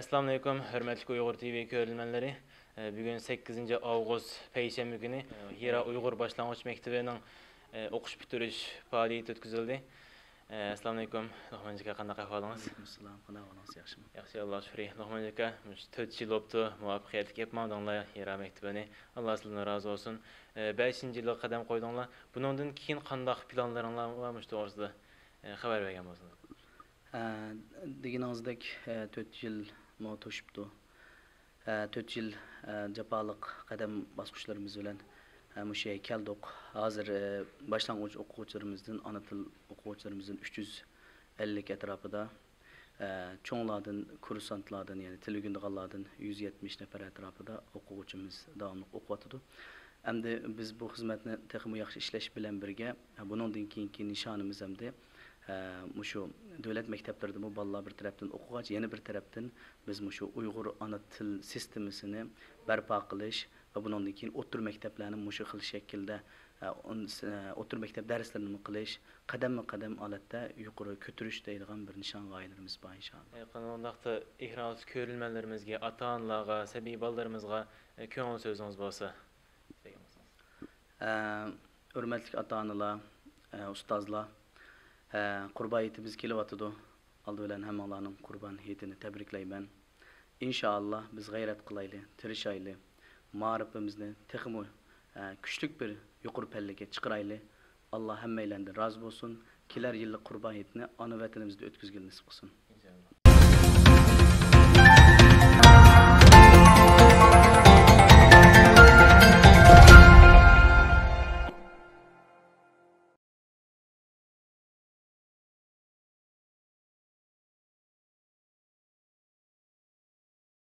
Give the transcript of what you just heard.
Assalamu alaikum, hürmetli Uyghur TV görülmenleri. Bugün 8 Ağustos Peyşembe günü Hira Uyghur Başlangıç Mektebi'nin okuş bitiriş faaliyeti ötküzüldü. Assalamu alaikum, Nohmancıka qanday ahvalınız? Selam, qanday ahvalınız, yaxshimi? Yaxshi, Alloh shukri. Nohmancıka 4 yil o'tdi, muvaffaqiyatli yapmadinglar Hira Mektebi'ni. Allah sizlardan razı olsun. 5 yilga qadam qo'ydinglar. Bundan keyin qanday planlaringlar varmış to'g'risida xabar bergan bo'lsangiz. Deganingizdak 4 yil to'shibdi. 4 yil japoliq qadam bosqichlarimiz bilan mushu yerga keldik. Hozir boshlang'ich o'quvchilarimizdan, ona til o'quvchilarimizdan 350 atrofida, cho'nglardan, kursantlardan, ya'ni til o'rganganlardan 170 nafar atrofida o'quvchimiz davomli o'qiyotdi. Endi biz bu xizmatni texnik yaxshi ishlash bilan birga, buningdan keyingi nishonimiz hamda mushu davlat maktablarida bu bolalar bir tarafdan o'qig'ach, yana bir tarafdan biz mushu Uyg'ur ona til sistemasini barpo qilish va bundan keyin o'rta maktablarni mushu xil shaklda o'rta maktab darslarini qilish, qadam-qadam holatda yuqori ko'tarish deydigan bir nishon g'oyalarimiz bor inshaalloh. Qandoqda ihros ko'rilmanlarimizga, ota-onalarga, sabiy bolalarimizga ko'ngil so'zingiz bo'lsa. Hurmatli ota-onalar, ustozlar, Qurban hayitimiz kelyapti. Aldı bilan hammalarning Qurban hayitini tabriklayman. İnşallah biz g'ayrat qilaylik, tirishaylik. Ma'rifimizni texmo kuchli bir yuqori pallaga chiqaraylik. Alloh hammalardan rozi bo'lsin. Kelar yillik Qurban hayitini ona vatanimizda o'tkazgan nasib qilsin. İnşallah.